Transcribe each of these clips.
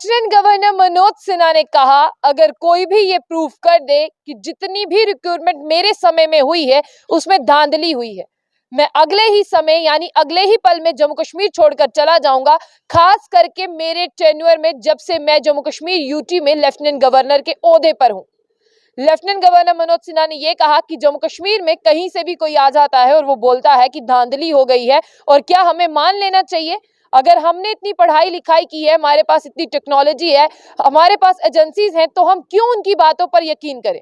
Lieutenant governor Manoj Sinha ने कहा, अगर कोई भी ये प्रूफ कर दे कि जितनी भी रिक्रूटमेंट मेरे समय में हुई है उसमें धांधली हुई है, मैं अगले ही समय यानी अगले ही पल में जम्मू कश्मीर छोड़कर चला जाऊंगा। खास करके मेरे टेन्योर में जब से मैं जम्मू कश्मीर यूटी में लेफ्टिनेंट गवर्नर के ओहदे पर हूं। लेफ्टिनेंट गवर्नर मनोज सिन्हा ने यह कहा कि जम्मू कश्मीर में कहीं से भी कोई आ जाता है और वो बोलता है कि धांधली हो गई है, और क्या हमें मान लेना चाहिए? अगर हमने इतनी पढ़ाई लिखाई की है, हमारे पास इतनी टेक्नोलॉजी है, हमारे पास एजेंसीज हैं, तो हम क्यों उनकी बातों पर यकीन करें?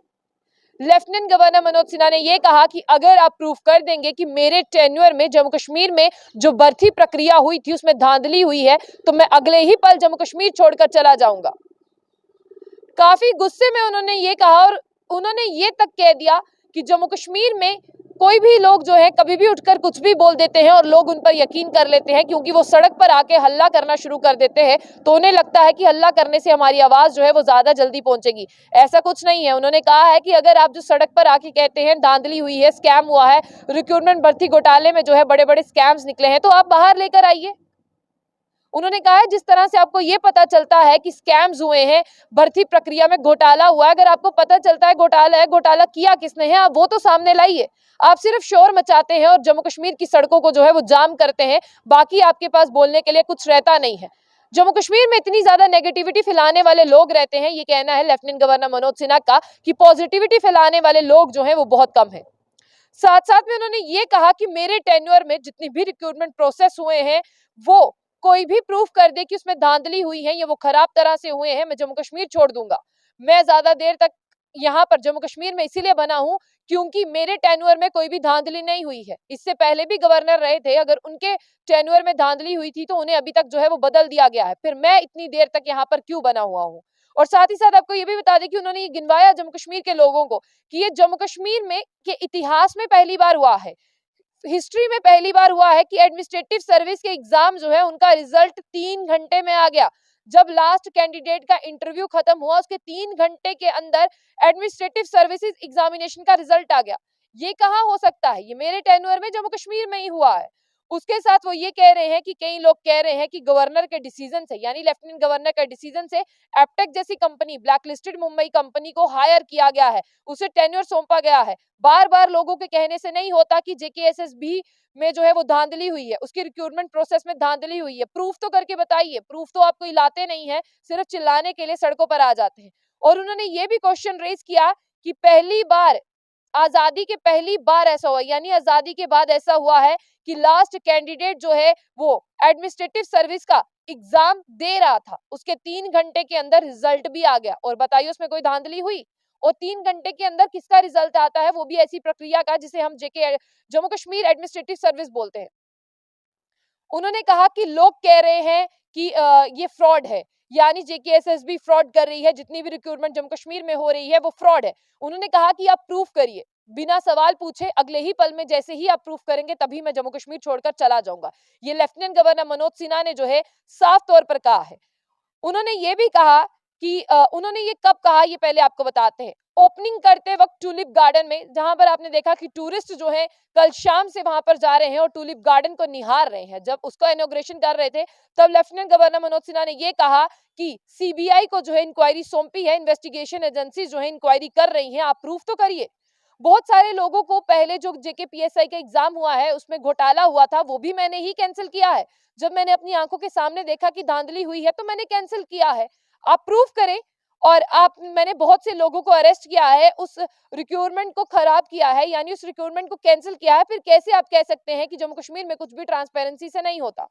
लेफ्टिनेंट गवर्नर मनोज सिन्हा ने यह कहा कि अगर आप प्रूफ कर देंगे कि मेरे टेन्योर में जम्मू कश्मीर में जो भर्ती प्रक्रिया हुई थी उसमें धांधली हुई है, तो मैं अगले ही पल जम्मू कश्मीर छोड़कर चला जाऊंगा। काफी गुस्से में उन्होंने ये कहा, और उन्होंने ये तक कह दिया कि जम्मू कश्मीर में कोई भी लोग जो है कभी भी उठकर कुछ भी बोल देते हैं और लोग उन पर यकीन कर लेते हैं, क्योंकि वो सड़क पर आके हल्ला करना शुरू कर देते हैं, तो उन्हें लगता है कि हल्ला करने से हमारी आवाज जो है वो ज्यादा जल्दी पहुंचेगी। ऐसा कुछ नहीं है। उन्होंने कहा है कि अगर आप जो सड़क पर आके कहते हैं धांधली हुई है, स्कैम हुआ है, रिक्रूटमेंट भर्ती घोटाले में जो है बड़े बड़े स्कैम्स निकले हैं, तो आप बाहर लेकर आइए। उन्होंने कहा है जिस तरह से आपको ये पता चलता है कि स्कैम्स हुए हैं, भर्ती प्रक्रिया में घोटाला हुआ है, अगर आपको पता चलता है घोटाला है, घोटाला किया किसने है, आप वो तो सामने लाइए। आप सिर्फ शोर मचाते हैं और जम्मू कश्मीर की सड़कों को जो है वो जाम करते हैं, बाकी आपके पास बोलने के लिए कुछ रहता नहीं है। जम्मू कश्मीर में इतनी ज्यादा नेगेटिविटी फैलाने वाले लोग रहते हैं, ये कहना है लेफ्टिनेंट गवर्नर मनोज सिन्हा का कि पॉजिटिविटी फैलाने वाले लोग जो है वो बहुत कम है। साथ साथ में उन्होंने ये कहा कि मेरे टेन्योर में जितनी भी रिक्रूटमेंट प्रोसेस हुए हैं, वो कोई भी प्रूफ कर दे कि उसमें धांधली हुई है या वो खराब तरह से हुए हैं, मैं जम्मू कश्मीर छोड़ दूंगा। मैं ज्यादा देर तक यहाँ पर जम्मू कश्मीर में इसीलिए बना हूँ क्योंकि मेरे टेन्योर में कोई भी धांधली नहीं हुई है। इससे पहले भी गवर्नर रहे थे, अगर उनके टेन्योर में धांधली हुई थी तो उन्हें अभी तक जो है वो बदल दिया गया है, फिर मैं इतनी देर तक यहाँ पर क्यों बना हुआ हूँ। और साथ ही साथ आपको ये भी बता दें कि उन्होंने ये गिनवाया जम्मू कश्मीर के लोगों को कि ये जम्मू कश्मीर में के इतिहास में पहली बार हुआ है, हिस्ट्री में पहली बार हुआ है कि एडमिनिस्ट्रेटिव सर्विस के एग्जाम जो है उनका रिजल्ट 3 घंटे में आ गया। जब लास्ट कैंडिडेट का इंटरव्यू खत्म हुआ उसके 3 घंटे के अंदर एडमिनिस्ट्रेटिव सर्विसेज एग्जामिनेशन का रिजल्ट आ गया। ये कहाँ हो सकता है? ये मेरे टेन्योर में जम्मू कश्मीर में ही हुआ है। उसके साथ वो ये कह रहे हैं कि कई लोग कह रहे हैं कि गवर्नर के डिसीजन से, यानी लेफ्टिनेंट गवर्नर के डिसीजन से एप्टेक जैसी कंपनी, ब्लैकलिस्टेड मुंबई कंपनी को हायर किया गया है, उसे टेन्योर सौंपा गया है। बार बार लोगों के कहने से नहीं होता कि जेकेएसएसबी में जो है वो धांधली हुई है, उसकी रिक्रूटमेंट प्रोसेस में धांधली हुई है। प्रूफ तो करके बताइए। प्रूफ तो आप कोई लाते नहीं है, सिर्फ चिल्लाने के लिए सड़कों पर आ जाते हैं। और उन्होंने ये भी क्वेश्चन रेज किया कि पहली बार, आजादी के पहली बार ऐसा हुआ, यानी आजादी के बाद ऐसा हुआ है कि लास्ट कैंडिडेट जो है वो एडमिनिस्ट्रेटिव सर्विस का एग्जाम दे रहा था, उसके 3 घंटे के अंदर रिजल्ट भी आ गया। और बताइए उसमें कोई धांधली हुई? और 3 घंटे के अंदर किसका रिजल्ट आता है, वो भी ऐसी प्रक्रिया का जिसे हम जेके जम्मू कश्मीर एडमिनिस्ट्रेटिव सर्विस बोलते हैं। उन्होंने कहा कि लोग कह रहे हैं कि ये फ्रॉड है, यानी जेकेएसएसबी फ्रॉड कर रही है, जितनी भी रिक्रूटमेंट जम्मू कश्मीर में हो रही है वो फ्रॉड है। उन्होंने कहा कि आप प्रूफ करिए, बिना सवाल पूछे अगले ही पल में जैसे ही आप प्रूफ करेंगे तभी मैं जम्मू कश्मीर छोड़कर चला जाऊंगा। ये लेफ्टिनेंट गवर्नर मनोज सिन्हा ने जो है साफ तौर पर कहा है। उन्होंने ये भी कहा कि उन्होंने ये कब कहा, ये पहले आपको बताते हैं। ओपनिंग करते वक्त टूलिप गार्डन में, जहां पर आपने देखा कि टूरिस्ट जो है कल शाम से वहां पर जा रहे हैं और टूलिप गार्डन को निहार रहे हैं, जब उसका इनॉग्रेशन कर रहे थे तब लेफ्टिनेंट गवर्नर मनोज सिन्हा ने ये कहा कि सीबीआई को जो है इंक्वायरी सौंपी है, इन्वेस्टिगेशन एजेंसी जो है इंक्वायरी कर रही है, आप प्रूफ तो करिए। बहुत सारे लोगों को पहले जो जेकेपीएसआई का एग्जाम हुआ है उसमें घोटाला हुआ था, वो भी मैंने ही कैंसिल किया है। जब मैंने अपनी आंखों के सामने देखा कि धांधली हुई है तो मैंने कैंसिल किया है। आप प्रूफ करें। और मैंने बहुत से लोगों को अरेस्ट किया है, उस रिक्रूटमेंट को खराब किया है, यानी उस रिक्रूटमेंट को कैंसिल किया है, फिर कैसे आप कह सकते हैं कि जम्मू कश्मीर में कुछ भी ट्रांसपेरेंसी से नहीं होता?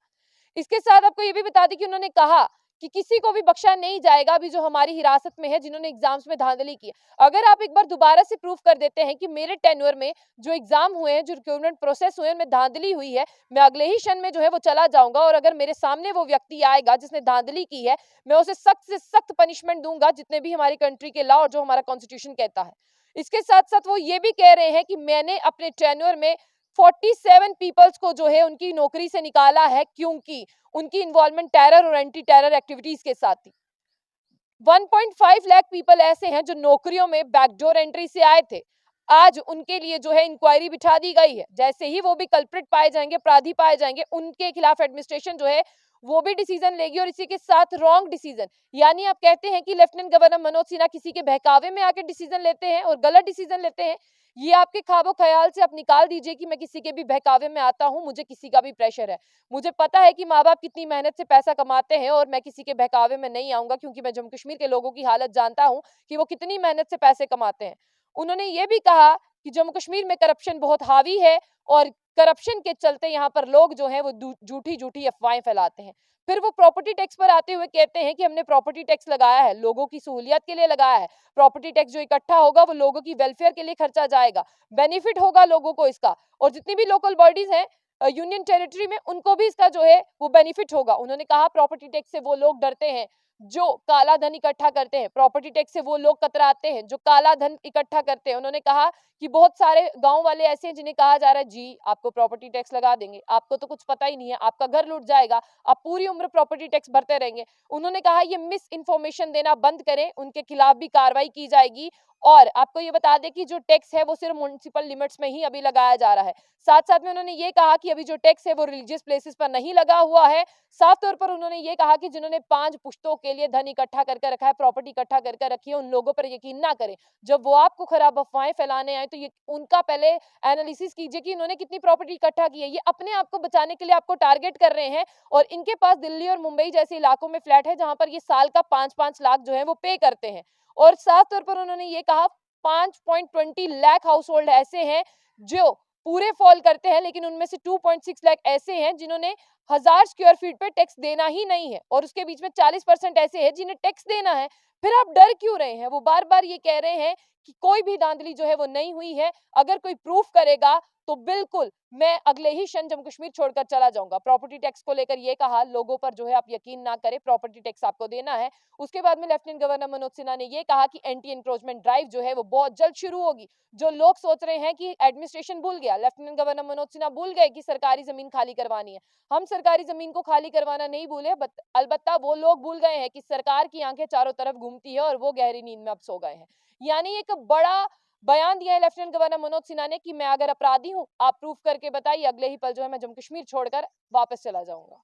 इसके साथ आपको ये भी बता दें कि उन्होंने कहा कि किसी को भी बख्शा नहीं जाएगा अभी जो हमारी हिरासत में है, जिन्होंने एग्जाम्स में धांधली की है। अगर आप एक बार दोबारा से प्रूफ कर देते हैं कि मेरे टेन्योर में जो एग्जाम हुए हैं, जो रिक्रूटमेंट प्रोसेस हुए हैं, उनमें धांधली हुई है, मैं अगले ही क्षण में जो है वो चला जाऊंगा। और अगर मेरे सामने वो व्यक्ति आएगा जिसने धांधली की है, मैं उसे सख्त से सख्त पनिशमेंट दूंगा, जितने भी हमारी कंट्री के लॉ और जो हमारा कॉन्स्टिट्यूशन कहता है। इसके साथ साथ वो ये भी कह रहे हैं कि मैंने अपने टेन्योर में 47 पीपल्स को जो है उनकी नौकरी से निकाला है, क्योंकि उनकी इन्वॉल्वमेंट टेरर और एंटी टेरर एक्टिविटीज के साथ थी। 1.5 लाख पीपल ऐसे हैं जो नौकरियों में बैकडोर एंट्री से आए थे, आज उनके लिए जो है इंक्वायरी बिठा दी गई है। जैसे ही वो भी कल्प्रिट पाए जाएंगे, अपराधी पाए जाएंगे, उनके खिलाफ एडमिनिस्ट्रेशन जो है वो भी डिसीजन लेगी और इसी के साथ रॉन्ग डिसीजन। यानी आप कहते हैं कि लेफ्टिनेंट गवर्नर मनोज सिन्हा किसी के बहकावे में आके डिसीजन लेते हैं और गलत डिसीजन लेते हैं। ये आपके ख्वाबो ख्याल से आप निकाल दीजिए कि मैं किसी के भी बहकावे में आता हूं, मुझे किसी का भी प्रेशर है। मुझे पता है कि माँ बाप कितनी मेहनत से पैसा कमाते हैं और मैं किसी के बहकावे में नहीं आऊंगा, क्योंकि मैं जम्मू कश्मीर के लोगों की हालत जानता हूं कि वो कितनी मेहनत से पैसे कमाते हैं। उन्होंने ये भी कहा कि जम्मू कश्मीर में करप्शन बहुत हावी है और करप्शन के चलते यहाँ पर लोग जो हैं वो झूठी झूठी अफवाहें फैलाते हैं। फिर वो प्रॉपर्टी टैक्स पर आते हुए कहते हैं कि हमने प्रॉपर्टी टैक्स लगाया है, लोगों की सहूलियत के लिए लगाया है। प्रॉपर्टी टैक्स जो इकट्ठा होगा वो लोगों की वेलफेयर के लिए खर्चा जाएगा, बेनिफिट होगा लोगों को इसका, और जितनी भी लोकल बॉडीज हैं यूनियन टेरिटरी में उनको भी इसका जो है वो बेनिफिट होगा। उन्होंने कहा प्रॉपर्टी टैक्स से वो लोग डरते हैं जो काला धन इकट्ठा करते हैं, प्रॉपर्टी टैक्स से वो लोग कतराते हैं जो काला धन इकट्ठा करते हैं। उन्होंने कहा कि बहुत सारे गांव वाले ऐसे हैं जिन्हें कहा जा रहा है जी आपको प्रॉपर्टी टैक्स लगा देंगे, आपको तो कुछ पता ही नहीं है, आपका घर लूट जाएगा, आप पूरी उम्र प्रॉपर्टी टैक्स भरते रहेंगे। उन्होंने कहा ये मिस इन्फॉर्मेशन देना बंद करें, उनके खिलाफ भी कार्रवाई की जाएगी। और आपको ये बता दें कि जो टैक्स है वो सिर्फ म्युनिसिपल लिमिट्स में ही अभी लगाया जा रहा है। साथ साथ में उन्होंने ये कहा कि अभी जो टैक्स है वो रिलीजियस प्लेसेस पर नहीं लगा हुआ है। साफ तौर पर उन्होंने ये कहा कि जिन्होंने 5 पुश्तों के लिए धन इकट्ठा करके रखा है, प्रॉपर्टी इकट्ठा करके रखी है, उन लोगों पर यकीन ना करें। जब वो आपको खराब अफवाहें फैलाने आए तो ये उनका पहले एनालिसिस कीजिए कि इन्होंने कितनी प्रॉपर्टी इकट्ठा की है। ये अपने आप को बचाने के लिए आपको टारगेट कर रहे हैं और इनके पास दिल्ली और मुंबई जैसे इलाकों में फ्लैट है जहां पर ये साल का 5-5 लाख जो है वो पे करते हैं। और साफ तौर पर उन्होंने ये कहा 5.20 लाख हाउस होल्ड ऐसे हैं जो पूरे फॉल करते हैं, लेकिन उनमें से 2.6 लाख ऐसे हैं जिन्होंने 1000 स्क्वायर फीट पे टैक्स देना ही नहीं है, और उसके बीच में 40% ऐसे हैं जिन्हें टैक्स देना है। फिर आप डर क्यों रहे हैं? वो बार बार ये कह रहे हैं कि कोई भी धांधली जो है वो नहीं हुई है, अगर कोई प्रूफ करेगा तो बिल्कुल मैं अगले ही क्षण जम्मू कश्मीर छोड़कर चला जाऊंगा। प्रॉपर्टी टैक्स को लेकर ये कहा लोगों पर जो है आप यकीन ना करें, प्रॉपर्टी टैक्स आपको देना है। उसके बाद में लेफ्टिनेंट गवर्नर मनोज सिन्हा ने ये कहा कि एंटी एनक्रोचमेंट ड्राइव जो है वो बहुत जल्द शुरू होगी। जो लोग सोच रहे हैं कि एडमिनिस्ट्रेशन भूल गया, लेफ्टिनेंट गवर्नर मनोज सिन्हा भूल गए कि सरकारी जमीन खाली करवानी है। हम सरकारी जमीन को खाली करवाना नहीं भूले, अलबत्ता वो लोग भूल गए हैं कि सरकार की आंखें चारों तरफ घूमती है और वो गहरी नींद में अब सो गए हैं। यानी एक बड़ा बयान दिया है लेफ्टिनेंट गवर्नर मनोज सिन्हा ने कि मैं अगर अपराधी हूं आप प्रूफ करके बताइए, अगले ही पल जो है मैं जम्मू कश्मीर छोड़कर वापस चला जाऊंगा।